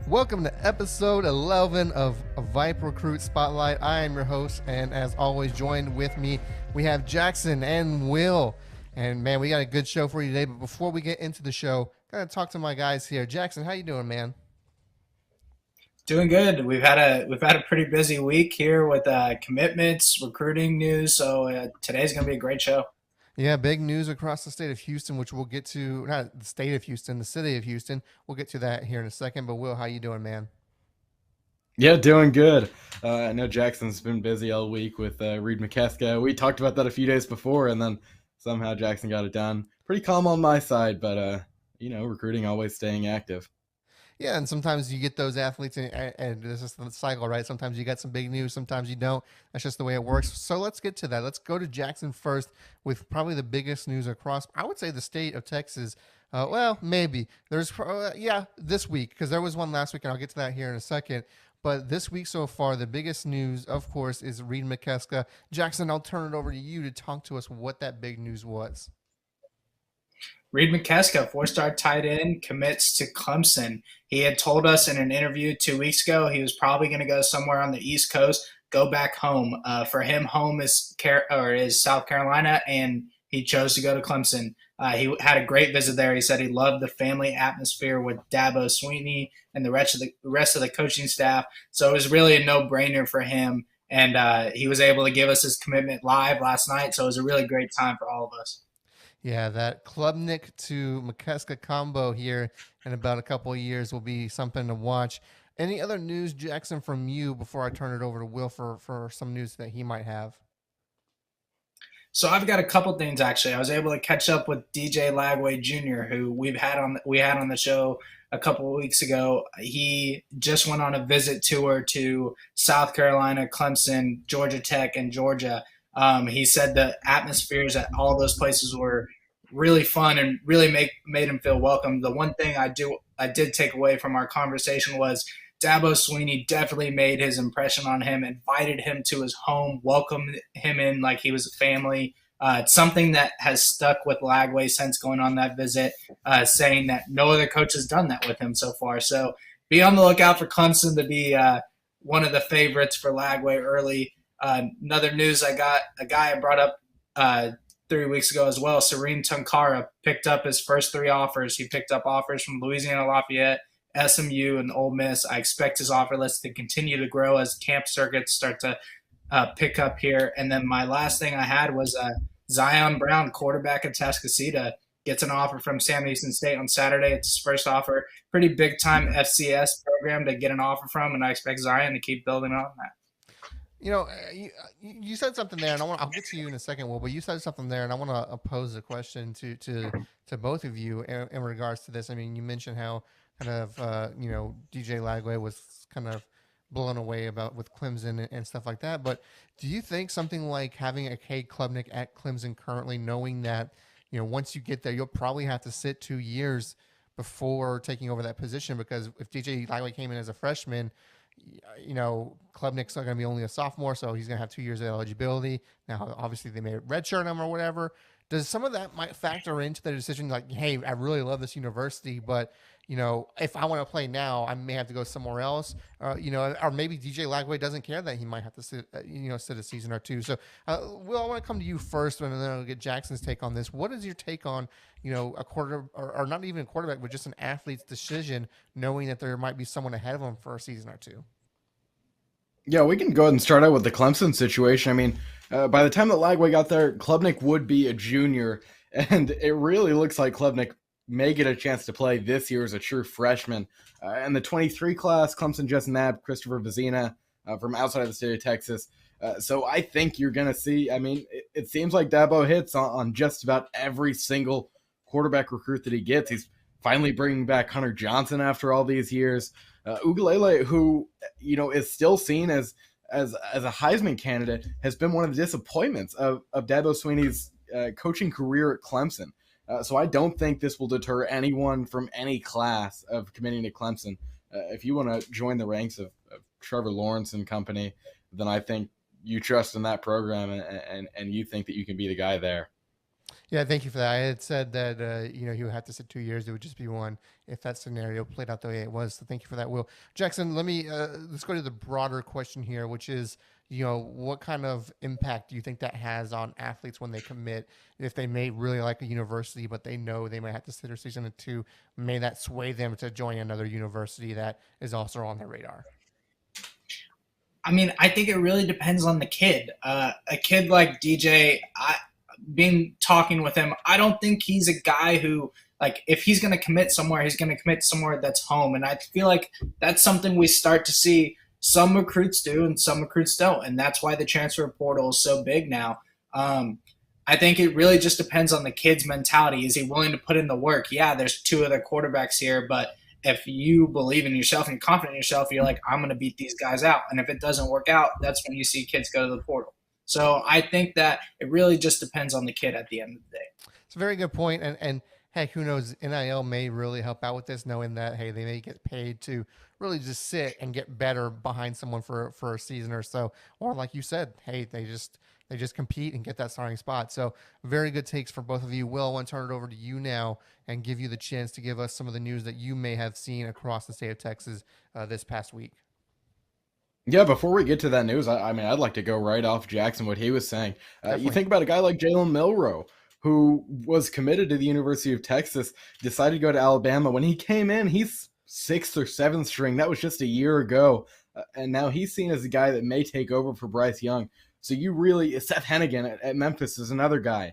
Welcome to episode 11 of VYPE Recruit Spotlight. I am your host, and as always, joined with me, we have Jackson and Will. And man, we got a good show for you today. But before we get into the show, gotta talk to my guys here. Jackson, how you doing, man? Doing good. We've had a pretty busy week here with commitments, recruiting news. So today's going to be a great show. Yeah, big news across the state of Houston, which we'll get to. Not the state of Houston, the city of Houston. We'll get to that here in a second. But Will, how you doing, man? Yeah, doing good. I know Jackson's been busy all week with Reid Mckeska. We talked about that a few days before, and then somehow Jackson got it done. Pretty calm on my side, but recruiting always staying active. Yeah, and sometimes you get those athletes, and this is the cycle, right? Sometimes you got some big news, sometimes you don't. That's just the way it works. So let's get to that. Let's go to Jackson first with probably the biggest news across, I would say, the state of Texas. Well, maybe. This week, because there was one last week, and I'll get to that here in a second. But this week so far, the biggest news, of course, is Reid Mckeska. Jackson, I'll turn it over to you to talk to us what that big news was. Reid Mckeska, four-star tight end, commits to Clemson. He had told us in an interview 2 weeks ago he was probably going to go somewhere on the East Coast, go back home. For him, home is South Carolina, and he chose to go to Clemson. He had a great visit there. He said he loved the family atmosphere with Dabo Swinney and the rest of the coaching staff. So it was really a no-brainer for him, and he was able to give us his commitment live last night. So it was a really great time for all of us. Yeah, that Klubnik to Mckeska combo here in about a couple of years will be something to watch. Any other news, Jackson, from you before I turn it over to Will for some news that he might have? So I've got a couple things actually. I was able to catch up with DJ Lagway Jr., who we had on the show a couple of weeks ago. He just went on a visit tour to South Carolina, Clemson, Georgia Tech, and Georgia. He said the atmospheres at all those places were really fun and really made him feel welcome. The one thing I did take away from our conversation was Dabo Swinney definitely made his impression on him, invited him to his home, welcomed him in like he was a family. It's something that has stuck with Lagway since going on that visit, saying that no other coach has done that with him so far. So be on the lookout for Clemson to be one of the favorites for Lagway early. Another news I got, a guy I brought up 3 weeks ago as well, Serene Tunkara picked up his first three offers. He picked up offers from Louisiana Lafayette, SMU, and Ole Miss. I expect his offer list to continue to grow as camp circuits start to pick up here. And then my last thing I had was Zion Brown, quarterback at Tascasita, gets an offer from Sam Houston State on Saturday. It's his first offer. Pretty big time FCS program to get an offer from, and I expect Zion to keep building on that. You said something there, and I'll get to you in a second, Will. But you said something there, and I want to pose a question to both of you in regards to this. I mean, you mentioned how kind of DJ Lagway was kind of blown away about with Clemson and stuff like that. But do you think something like having a Cade Klubnik at Clemson currently, knowing that once you get there, you'll probably have to sit 2 years before taking over that position, because if DJ Lagway came in as a freshman, Klubnik's not going to be only a sophomore, so he's going to have 2 years of eligibility. Now, obviously, they may redshirt him or whatever. Does some of that might factor into the decision, like, hey, I really love this university, but if I want to play now, I may have to go somewhere else, or maybe DJ Lagway doesn't care that he might have to sit a season or two. So, Will, I want to come to you first, and then I'll get Jackson's take on this. What is your take on, a quarter or not even a quarterback, but just an athlete's decision, knowing that there might be someone ahead of him for a season or two? Yeah, we can go ahead and start out with the Clemson situation. I mean, by the time that Lagway got there, Klubnik would be a junior, and it really looks like Klubnik may get a chance to play this year as a true freshman. In the 23 class, Clemson just nabbed Christopher Vizina from outside of the state of Texas. So I think you're going to see, I mean, it seems like Dabo hits on just about every single quarterback recruit that he gets. He's finally bringing back Hunter Johnson after all these years. Ugalele, who is still seen as a Heisman candidate, has been one of the disappointments of Dabo Swinney's coaching career at Clemson. So I don't think this will deter anyone from any class of committing to Clemson. If you want to join the ranks of Trevor Lawrence and company, then I think you trust in that program and you think that you can be the guy there. Yeah, thank you for that. I had said that he would have to sit 2 years. It would just be one if that scenario played out the way it was. So thank you for that, Will. Jackson, let's go to the broader question here, which is, what kind of impact do you think that has on athletes when they commit? If they may really like a university, but they know they might have to sit their season at two, may that sway them to join another university that is also on their radar? I mean, I think it really depends on the kid. A kid like DJ, talking with him, I don't think he's a guy who, like, if he's going to commit somewhere, he's going to commit somewhere that's home. And I feel like that's something we start to see some recruits do and some recruits don't. And that's why the transfer portal is so big now. I think it really just depends on the kid's mentality. Is he willing to put in the work? Yeah, there's two other quarterbacks here, but if you believe in yourself and you're confident in yourself, you're like, I'm going to beat these guys out. And if it doesn't work out, that's when you see kids go to the portal. So I think that it really just depends on the kid at the end of the day. It's a very good point. And heck, who knows? NIL may really help out with this, knowing that, hey, they may get paid to really just sit and get better behind someone for a season or so. Or like you said, hey, they just compete and get that starting spot. So very good takes for both of you. Will, I want to turn it over to you now and give you the chance to give us some of the news that you may have seen across the state of Texas this past week. Yeah, before we get to that news, I mean, I'd like to go right off Jackson, what he was saying. You think about a guy like Jalen Milroe, who was committed to the University of Texas, decided to go to Alabama. When he came in, he's 6th or 7th string. That was just a year ago. And now he's seen as a guy that may take over for Bryce Young. So you really, Seth Hennigan at Memphis is another guy.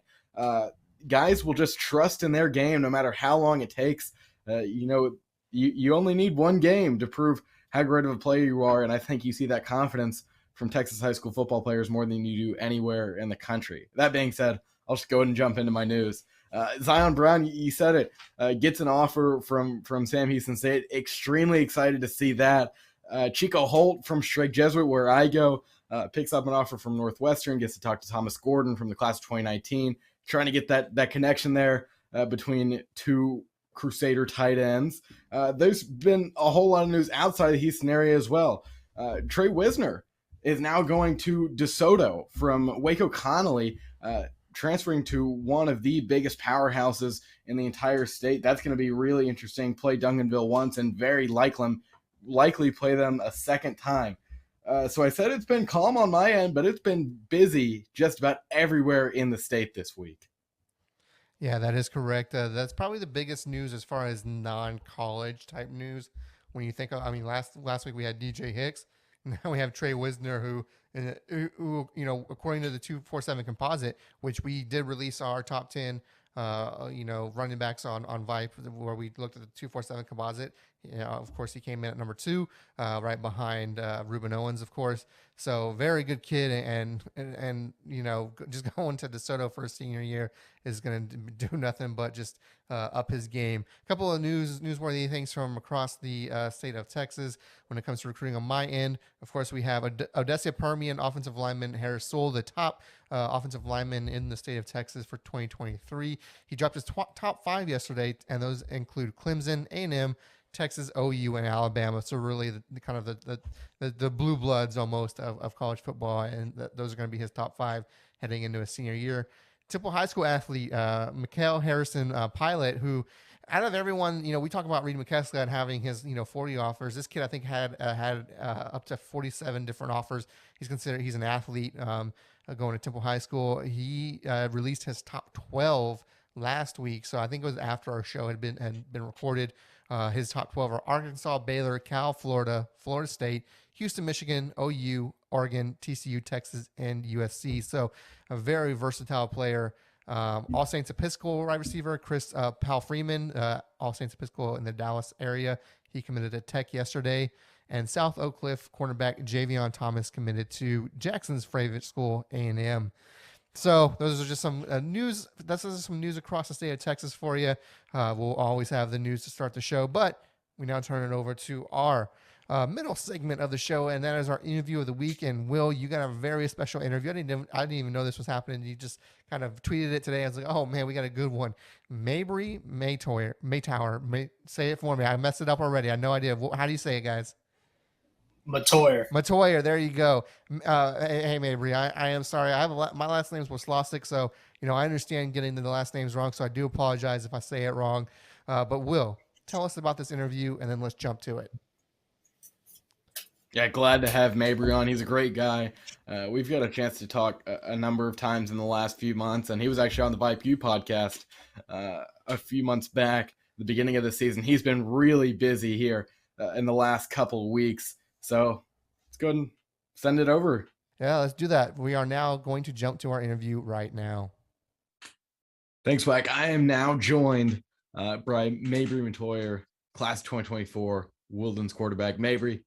Guys will just trust in their game no matter how long it takes. You only need one game to prove how great of a player you are, and I think you see that confidence from Texas high school football players more than you do anywhere in the country. That being said, I'll just go ahead and jump into my news. Zion Brown, you said it, gets an offer from Sam Houston State. Extremely excited to see that. Chico Holt from Strake Jesuit, where I go, picks up an offer from Northwestern, gets to talk to Thomas Gordon from the class of 2019, trying to get that connection there between two Crusader tight ends. There's been a whole lot of news outside the Houston area as well. Trey Wisner is now going to DeSoto from Waco Connolly, transferring to one of the biggest powerhouses in the entire state. That's going to be really interesting. Play Duncanville once and very likely play them a second time. So I said it's been calm on my end, but it's been busy just about everywhere in the state this week. Yeah, that is correct. That's probably the biggest news as far as non-college type news. When you think of, last week we had DJ Hicks. Now we have Trey Wisner, who, according to the 247 composite, which we did release our top 10, running backs on VYPE, where we looked at the 247 composite. Of course, he came in at number 2, right behind Ruben Owens, of course. So very good kid, and just going to DeSoto for his senior year is going to do nothing but just up his game. A couple of newsworthy things from across the state of Texas when it comes to recruiting on my end. Of course, we have Odessa Permian offensive lineman Harris Sewell, the top offensive lineman in the state of Texas for 2023. He dropped his top 5 yesterday, and those include Clemson, A&M, Texas, OU, and Alabama. So really the blue bloods almost of college football, and those are going to be his top 5 heading into his senior year. Temple High School athlete Mikhail Harrison Pilot, who out of everyone, we talk about Reid Mckeska and having his 40 offers. This kid I think had up to 47 different offers. He's an athlete going to Temple High School. He released his top 12 last week, so I think it was after our show had been recorded. His top 12 are Arkansas, Baylor, Cal, Florida, Florida State, Houston, Michigan, OU, Oregon, TCU, Texas, and USC. So a very versatile player. All Saints Episcopal wide receiver Chris Powell Freeman, All Saints Episcopal in the Dallas area. He committed to Tech yesterday. And South Oak Cliff cornerback Javion Thomas committed to Jackson's favorite school, A&M. So those are just some news. That's just some news across the state of Texas for you. We'll always have the news to start the show, but we now turn it over to our middle segment of the show, and that is our interview of the week. And Will, you got a very special interview. I didn't even know this was happening. You just kind of tweeted it today. I was like, oh man, we got a good one. Mabrey Mettauer. Say it for me. I messed it up already. I had no idea. How do you say it, guys? Mettauer, there you go. Hey, Mabrey, I am sorry. My last name's Waslosik, so I understand getting the last names wrong. So I do apologize if I say it wrong. But Will, tell us about this interview, and then let's jump to it. Yeah, glad to have Mabrey on. He's a great guy. We've got a chance to talk a number of times in the last few months, and he was actually on the VYPE podcast a few months back, the beginning of the season. He's been really busy here in the last couple of weeks. So let's go ahead and send it over. Yeah, let's do that. We are now going to jump to our interview right now. Thanks, Wac. I am now joined by Mabrey Mettauer, class 2024, Woodlands quarterback. Mabrey,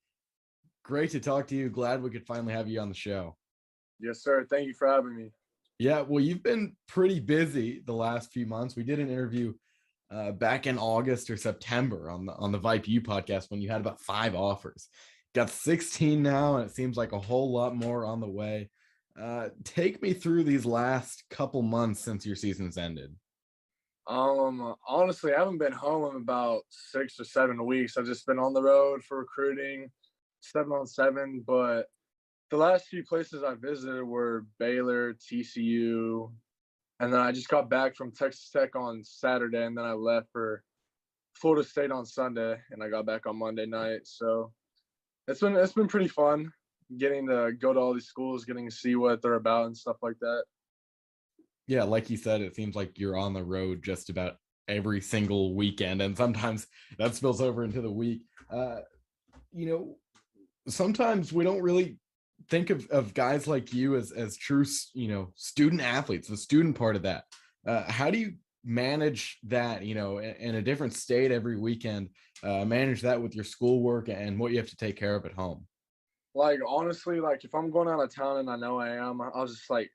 great to talk to you. Glad we could finally have you on the show. Yes, sir. Thank you for having me. Yeah, well, you've been pretty busy the last few months. We did an interview back in August or September on the VYPE podcast when you had about 5 offers. Got 16 now, and it seems like a whole lot more on the way. Take me through these last couple months since your season's ended. Honestly, I haven't been home in about 6 or 7 weeks. I've just been on the road for recruiting, 7-on-7. But the last few places I visited were Baylor, TCU, and then I just got back from Texas Tech on Saturday, and then I left for Florida State on Sunday, and I got back on Monday night. So it's been pretty fun getting to go to all these schools, getting to see what they're about and stuff like that. Yeah, like you said, it seems like you're on the road just about every single weekend, and sometimes that spills over into the week. Sometimes we don't really think of guys like you as true, student athletes, the student part of that. How do you manage that, in a different state every weekend, manage that with your schoolwork and what you have to take care of at home? Like, honestly, like if I'm going out of town and I know I am, I'll just like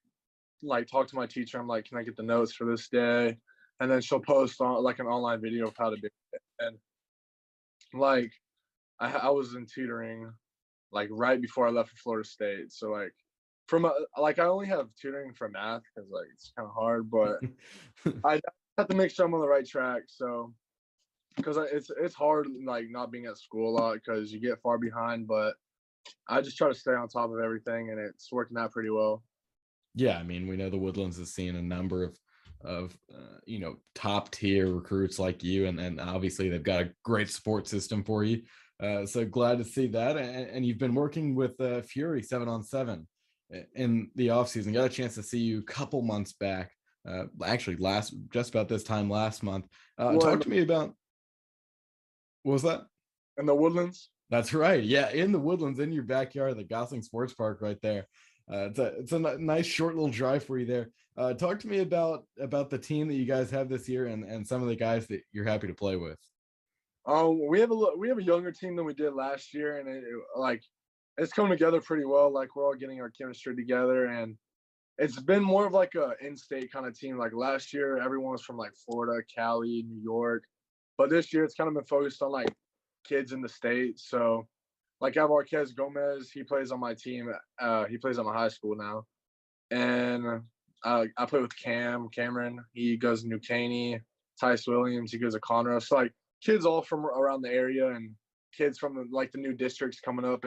talk to my teacher. I'm like, can I get the notes for this day? And then she'll post on like an online video of how to do it. And like I was in tutoring like right before I left for Florida State. So like I only have tutoring for math because like it's kind of hard, but I have to make sure I'm on the right track. So because it's hard like not being at school a lot because you get far behind, but I just try to stay on top of everything, and it's working out pretty well. Yeah, I mean, we know the Woodlands has seen a number of top tier recruits like you, and obviously they've got a great support system for you. So glad to see that. And you've been working with Fury 7-on-7 in the offseason. Got a chance to see you a couple months back. Actually, just about this time last month. Talk to me about, what was that? In the Woodlands? That's right. Yeah, in the Woodlands, in your backyard, the Gosling Sports Park right there. It's a nice short little drive for you there. Talk to me about the team that you guys have this year and some of the guys that you're happy to play with. We have a younger team than we did last year, and it's coming together pretty well. Like we're all getting our chemistry together, and it's been more of like a in-state kind of team. Like last year, everyone was from like Florida, Cali, New York, but this year it's kind of been focused on like kids in the state. So like I have Marquez Gomez, he plays on my team. He plays at my high school now, and I play with Cameron. He goes to New Caney. Tice Williams, he goes to Conroe. So like kids all from around the area and kids from the new districts coming up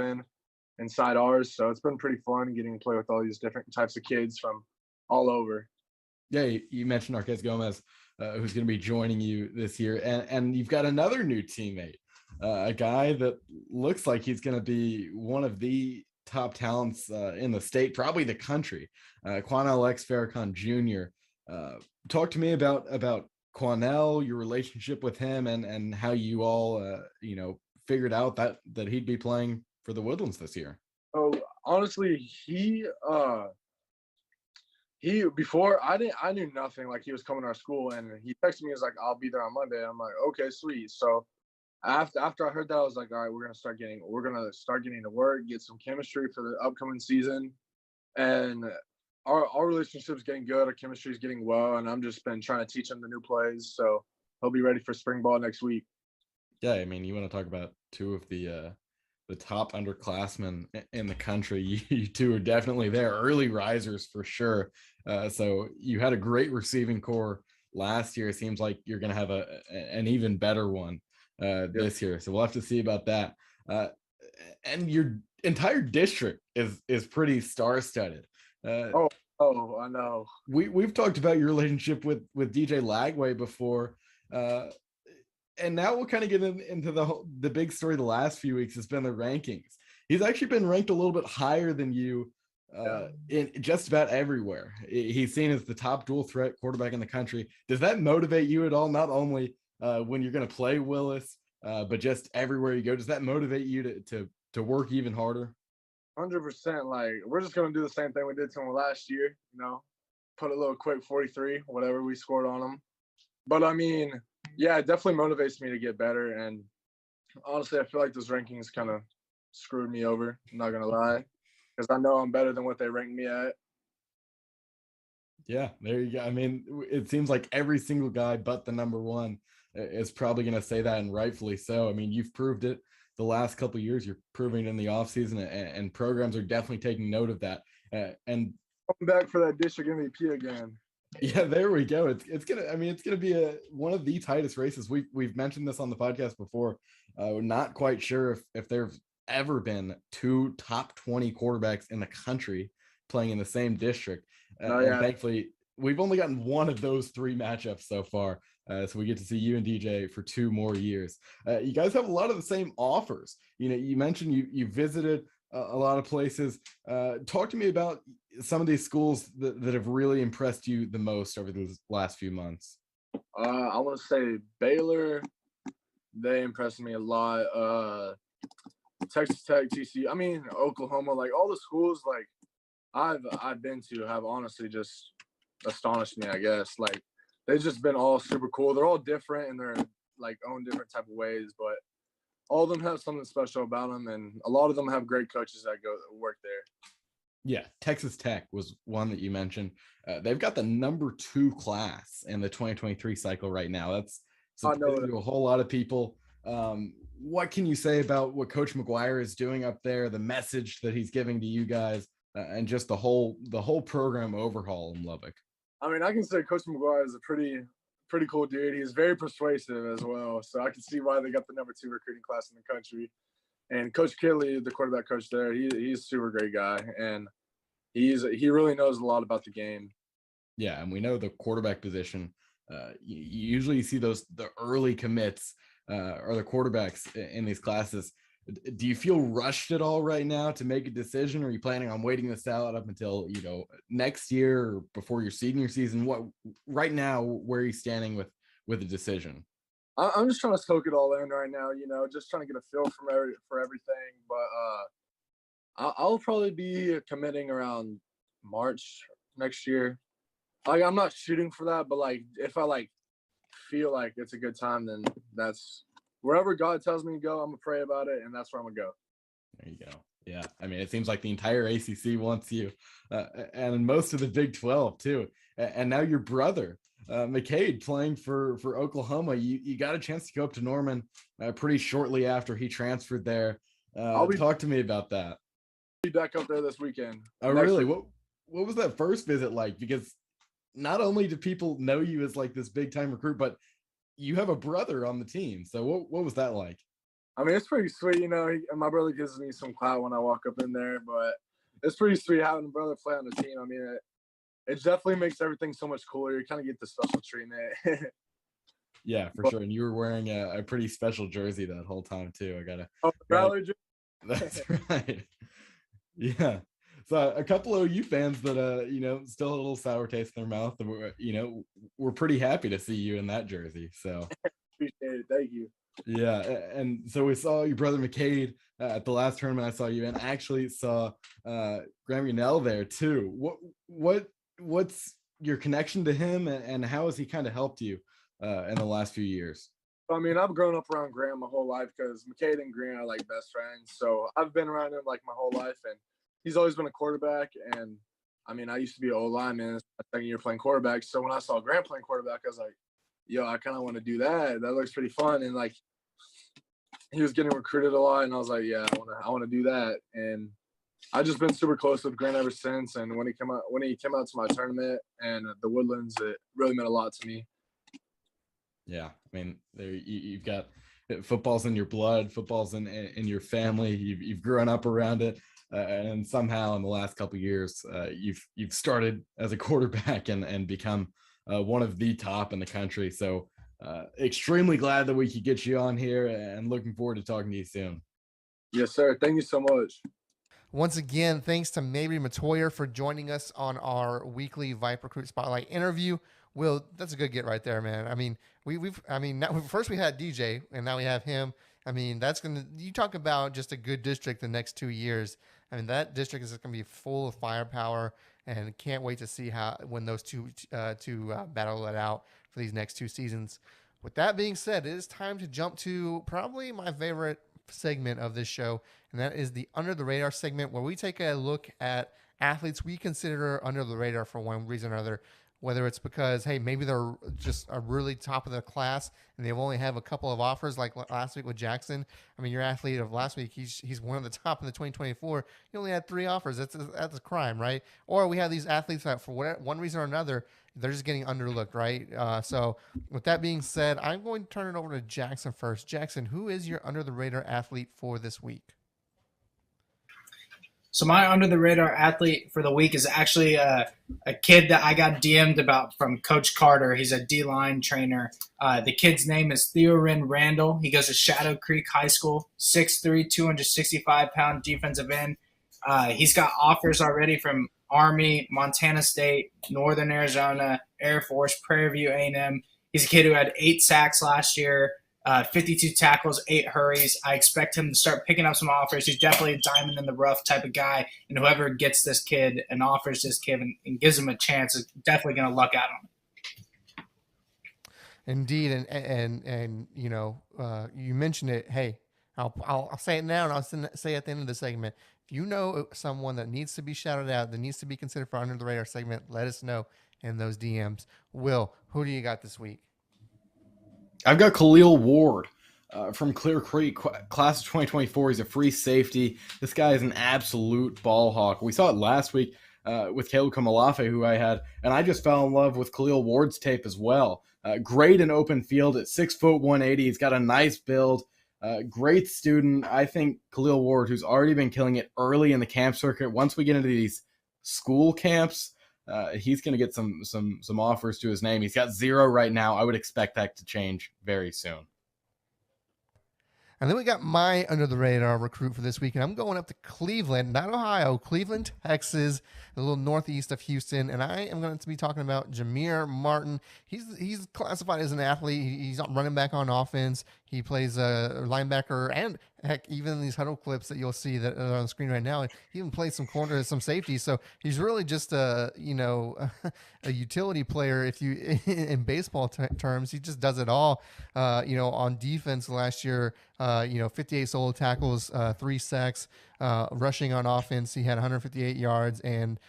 inside ours. So it's been pretty fun getting to play with all these different types of kids from all over. Yeah, you mentioned Marquez Gomez, who's going to be joining you this year, and you've got another new teammate, a guy that looks like he's going to be one of the top talents in the state, probably the country, Quanell X Farrakhan Jr. Talk to me about Quanell, your relationship with him, and how you all figured out that he'd be playing for the Woodlands this year. Oh, honestly, he before I knew nothing. Like he was coming to our school, and he texted me. He was like, "I'll be there on Monday." I'm like, "Okay, sweet." So after I heard that, I was like, "All right, we're gonna start getting to work, get some chemistry for the upcoming season," and our relationship's getting good. Our chemistry's getting well, and I'm just been trying to teach him the new plays, so he'll be ready for spring ball next week. Yeah, I mean, you want to talk about two of the top underclassmen in the country. You two are definitely there, early risers for sure. So you had a great receiving core last year. It seems like you're going to have an even better one this year. So we'll have to see about that. and your entire district is pretty star-studded. Oh, I know. We've talked about your relationship with DJ Lagway before, and now we'll kind of get into the big story the last few weeks has been the rankings. He's actually been ranked a little bit higher than you in just about everywhere. He's seen as the top dual threat quarterback in the country. Does that motivate you at all? Not only when you're going to play Willis, but just everywhere you go. Does that motivate you to work even harder? 100%. Like, we're just gonna do the same thing we did to him last year. Put a little quick 43, whatever we scored on him. But I mean, yeah, it definitely motivates me to get better. And honestly, I feel like those rankings kind of screwed me over. I'm not gonna lie, because I know I'm better than what they ranked me at. Yeah, there you go. I mean, it seems like every single guy but the number one is probably going to say that, and rightfully so. I mean, you've proved it the last couple of years. You're proving it in the offseason, and programs are definitely taking note of that. And I'm back for that district MVP again. Yeah, there we go. It's gonna be one of the tightest races. We've mentioned this on the podcast before. We're not quite sure if there's ever been two top 20 quarterbacks in the country playing in the same district. And thankfully, we've only gotten one of those three matchups so far. So we get to see you and DJ for 2 more years. You guys have a lot of the same offers. You mentioned you visited a lot of places. Talk to me about some of these schools that have really impressed you the most over the last few months. I want to say Baylor. They impressed me a lot. Texas Tech, TCU. I mean, Oklahoma. Like, all the schools like I've been to have honestly just astonished me, I guess. Like, they've just been all super cool. They're all different in their like own different type of ways, but all of them have something special about them, and a lot of them have great coaches that work there. Yeah, Texas Tech was one that you mentioned. They've got the number 2 class in the 2023 cycle right now. That's surprising to a whole lot of people. What can you say about what Coach McGuire is doing up there, the message that he's giving to you guys, and just the whole program overhaul in Lubbock? I mean, I can say Coach McGuire is a pretty cool dude. He's very persuasive as well, so I can see why they got the number 2 recruiting class in the country. And Coach Kidley, the quarterback coach there, he's a super great guy, and he really knows a lot about the game. Yeah, and we know the quarterback position. You usually see the early commits or the quarterbacks in these classes. Do you feel rushed at all right now to make a decision? Or are you planning on waiting this out up until next year or before your senior season? What right now? Where are you standing with a decision? I'm just trying to soak it all in right now. Just trying to get a feel for everything. But I'll probably be committing around March next year. Like, I'm not shooting for that, but like if I feel like it's a good time, then that's wherever God tells me to go. I'm gonna pray about it, and that's where I'm gonna go. There you go. Yeah, I mean, it seems like the entire ACC wants you, and most of the Big 12 too. And now your brother, McCade, playing for Oklahoma. You got a chance to go up to Norman pretty shortly after he transferred there. Talk to me about that. I'll be back up there this weekend. Oh, really? What was that first visit like? Because not only do people know you as like this big time recruit, but you have a brother on the team. So what was that like? I mean, it's pretty sweet. My brother gives me some clout when I walk up in there, but it's pretty sweet having a brother play on the team. I mean, it definitely makes everything so much cooler. You kind of get the special treatment. Yeah, for sure. And you were wearing a pretty special jersey that whole time too. That's right. Yeah. So a couple of OU fans that still a little sour taste in their mouth, and we're pretty happy to see you in that jersey. So appreciate it. Thank you. Yeah, and so we saw your brother McCade at the last tournament. I saw you, and actually saw Graham Gunnell there too. What's your connection to him, and how has he kind of helped you in the last few years? I mean, I've grown up around Graham my whole life because McCade and Graham are like best friends. So I've been around him like my whole life, and he's always been a quarterback. And I mean, I used to be an O-lineman, my second year playing quarterback. So when I saw Graham playing quarterback, I was like, yo, I kind of want to do that. That looks pretty fun. And like, he was getting recruited a lot, and I was like, yeah, I want to do that. And I've just been super close with Grant ever since. And when he came out to my tournament and the Woodlands, it really meant a lot to me. Yeah, I mean, you've got football's in your blood, football's in your family. You've grown up around it, and somehow in the last couple of years, you've started as a quarterback and become one of the top in the country. So extremely glad that we could get you on here, and looking forward to talking to you soon. Yes, sir. Thank you so much. Once again, thanks to Mabrey Mettauer for joining us on our weekly VYPE Recruit Spotlight interview. Will, that's a good get right there, man. I mean, first we had DJ, and now we have him. I mean, you talk about just a good district the next 2 years. I mean, that district is going to be full of firepower, and can't wait to see when those two battle it out for these next 2 seasons. With that being said, it is time to jump to probably my favorite segment of this show, and that is the Under the Radar segment, where we take a look at athletes we consider under the radar for one reason or another. Whether it's because, hey, maybe they're just a really top of their class and they've only have a couple of offers, like last week with Jackson. I mean, your athlete of last week, he's one of the top in the 2024. He only had 3 offers. That's a crime, right? Or we have these athletes that for one reason or another, they're just getting underlooked, right? So with that being said, I'm going to turn it over to Jackson first. Jackson, who is your under the radar athlete for this week? So my under the radar athlete for the week is actually a kid that I got DM'd about from Coach Carter. He's a D-line trainer. The kid's name is Theoren Randall. He goes to Shadow Creek High School, 6'3", 265-pound defensive end. He's got offers already from Army, Montana State, Northern Arizona, Air Force, Prairie View A&M. He's a kid who had 8 sacks last year. 52 tackles, 8 hurries. I expect him to start picking up some offers. He's definitely a diamond in the rough type of guy, and whoever gets this kid and offers this kid and gives him a chance is definitely going to luck out on him. Indeed, and you know, you mentioned it. Hey, I'll say it now, and I'll say it at the end of the segment. If you know someone that needs to be shouted out, that needs to be considered for under the radar segment, let us know in those DMs. Will, who do you got this week? I've got Khalil Ward from Clear Creek, class of 2024. He's a free safety. This guy is an absolute ball hawk. We saw it last week with Caleb Kamalafe, who I had, and I just fell in love with Khalil Ward's tape as well. Great in open field at 6 foot 180. He's got a nice build. Great student. I think Khalil Ward, who's already been killing it early in the camp circuit, once we get into these school camps, he's going to get some offers to his name. He's got 0 right now. I would expect that to change very soon. And then we got my under the radar recruit for this week, and I'm going up to Cleveland, not Ohio, Cleveland, Texas, a little northeast of Houston, and I am going to be talking about Jameer Martin. He's classified as an athlete. He's not running back on offense. He plays a linebacker, and heck, even these huddle clips that you'll see that are on the screen right now, he even plays some corner, some safety. So he's really just a utility player. If you in baseball terms, he just does it all. On defense last year, 58 solo tackles, 3 sacks, rushing on offense. He had 158 yards and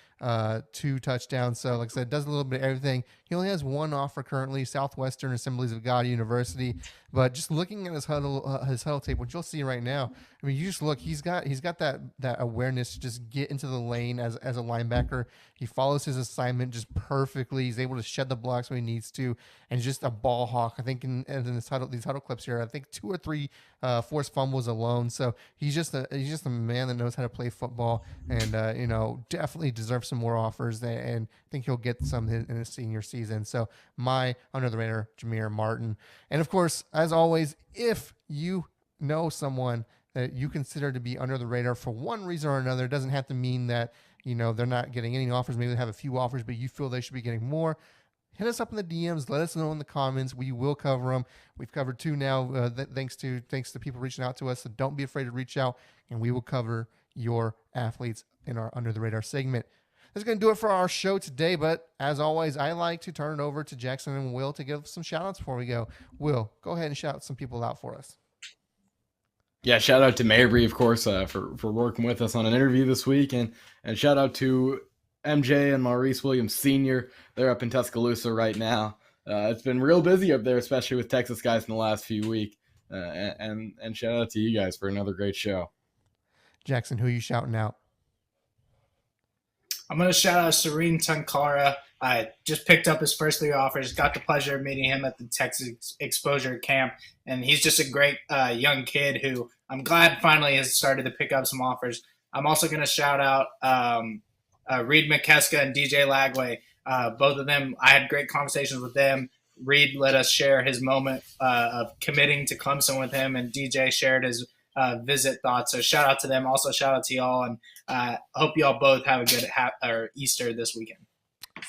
2 touchdowns. So like I said, does a little bit of everything. He only has 1 offer currently, Southwestern Assemblies of God University. But just looking at his huddle tape, what you'll see right now, I mean, you just look, he's got that awareness to just get into the lane as a linebacker. He follows his assignment just perfectly. He's able to shed the blocks when he needs to, and just a ball hawk. I think in these huddle clips here, I think 2 or 3 forced fumbles alone. So he's just a man that knows how to play football, and definitely deserves some more offers, and I think he'll get some in his senior season. So my under the radar, Jameer Martin. And of course, as always, if you know someone that you consider to be under the radar for one reason or another, it doesn't have to mean that they're not getting any offers. Maybe they have a few offers, but you feel they should be getting more. Hit us up in the DMs. Let us know in the comments. We will cover them. We've covered 2 now, thanks to people reaching out to us. So don't be afraid to reach out, and we will cover your athletes in our Under the Radar segment. That's going to do it for our show today. But as always, I like to turn it over to Jackson and Will to give some shout-outs before we go. Will, go ahead and shout some people out for us. Yeah, shout out to Mabrey, of course, for working with us on an interview this week, and shout out to MJ and Maurice Williams Sr. They're up in Tuscaloosa right now. It's been real busy up there, especially with Texas guys in the last few weeks. And shout out to you guys for another great show. Jackson, who are you shouting out? I'm going to shout out Serene Tunkara. just picked up his first 3 offers, got the pleasure of meeting him at the Texas Exposure Camp, and he's just a great young kid who I'm glad finally has started to pick up some offers. I'm also going to shout out Reid Mckeska and DJ Lagway. Both of them, I had great conversations with them. Reid let us share his moment of committing to Clemson with him, and DJ shared his visit thoughts. So shout out to them. Also shout out to y'all, and hope y'all both have a good Easter this weekend.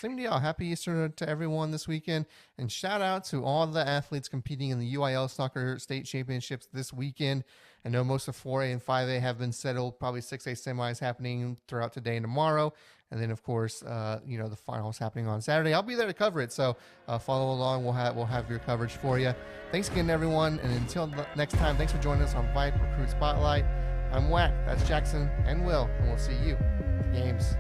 Same to y'all. Happy Easter to everyone this weekend. And shout out to all the athletes competing in the UIL Soccer State Championships this weekend. I know most of 4A and 5A have been settled. Probably 6A semis happening throughout today and tomorrow. And then, of course, the finals happening on Saturday. I'll be there to cover it. So follow along. We'll have your coverage for you. Thanks again, everyone. And until next time, thanks for joining us on VYPE Recruit Spotlight. I'm Wac. That's Jackson and Will. And we'll see you at the games.